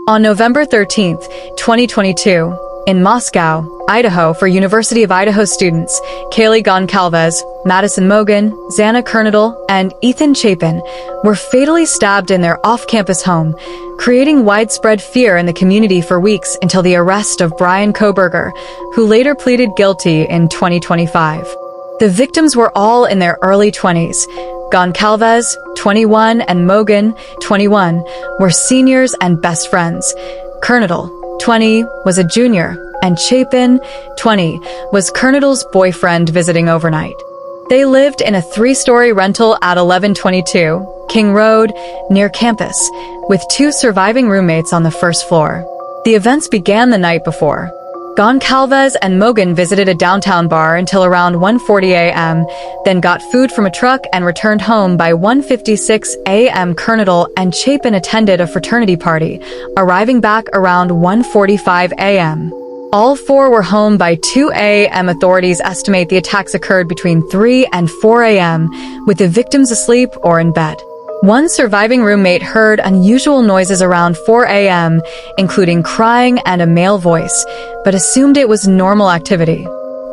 On November 13, 2022, in Moscow, Idaho, for University of Idaho students, Kaylee Goncalves, Madison Mogen, Xana Kernodle, and Ethan Chapin were fatally stabbed in their off-campus home, creating widespread fear in the community for weeks until the arrest of Bryan Kohberger, who later pleaded guilty in 2025. The victims were all in their early 20s. Goncalves, 21, and Mogen, 21, were seniors and best friends. Kernodle, 20, was a junior, and Chapin, 20, was Kernodle's boyfriend visiting overnight. They lived in a 3-story rental at 1122 King Road, near campus, with 2 surviving roommates on the first floor. The events began the night before. Goncalves and Mogen visited a downtown bar until around 1:40 a.m., then got food from a truck and returned home by 1:56 a.m. Kernodle and Chapin attended a fraternity party, arriving back around 1:45 a.m. All 4 were home by 2 a.m. Authorities estimate the attacks occurred between 3 and 4 a.m., with the victims asleep or in bed. One surviving roommate heard unusual noises around 4 a.m., including crying and a male voice, but assumed it was normal activity.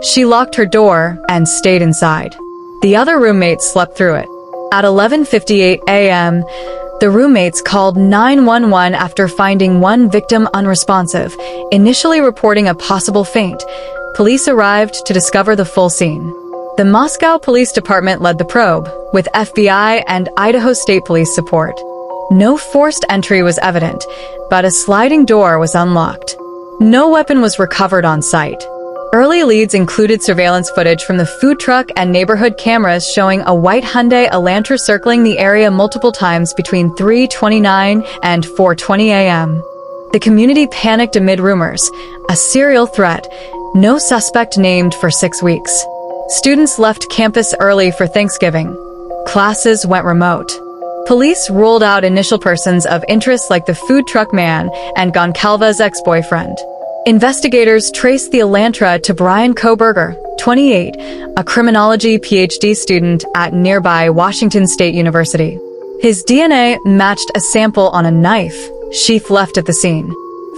She locked her door and stayed inside. The other roommates slept through it. At 11:58 a.m., the roommates called 911 after finding one victim unresponsive, initially reporting a possible faint. Police arrived to discover the full scene. The Moscow Police Department led the probe, with FBI and Idaho State Police support. No forced entry was evident, but a sliding door was unlocked. No weapon was recovered on site. Early leads included surveillance footage from the food truck and neighborhood cameras showing a white Hyundai Elantra circling the area multiple times between 3:29 and 4:20 a.m. The community panicked amid rumors, a serial threat, no suspect named for 6 weeks. Students left campus early for Thanksgiving. Classes went remote. Police ruled out initial persons of interest like the food truck man and Goncalves' ex-boyfriend. Investigators traced the Elantra to Bryan Kohberger, 28, a criminology PhD student at nearby Washington State University. His DNA matched a sample on a knife sheath left at the scene.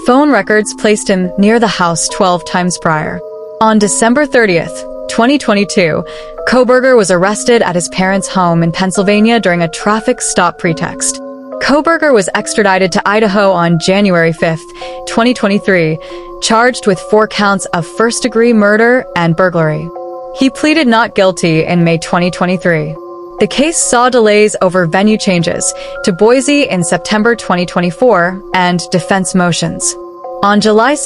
Phone records placed him near the house 12 times prior. On December 30th, 2022, Kohberger was arrested at his parents' home in Pennsylvania during a traffic stop pretext. Kohberger was extradited to Idaho on January 5, 2023, charged with 4 counts of first-degree murder and burglary. He pleaded not guilty in May 2023. The case saw delays over venue changes to Boise in September 2024 and defense motions. On July 2,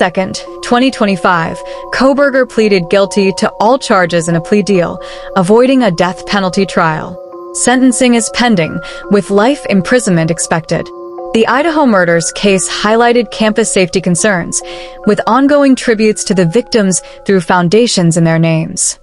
2025, Kohberger pleaded guilty to all charges in a plea deal, avoiding a death penalty trial. Sentencing is pending, with life imprisonment expected. The Idaho murders case highlighted campus safety concerns, with ongoing tributes to the victims through foundations in their names.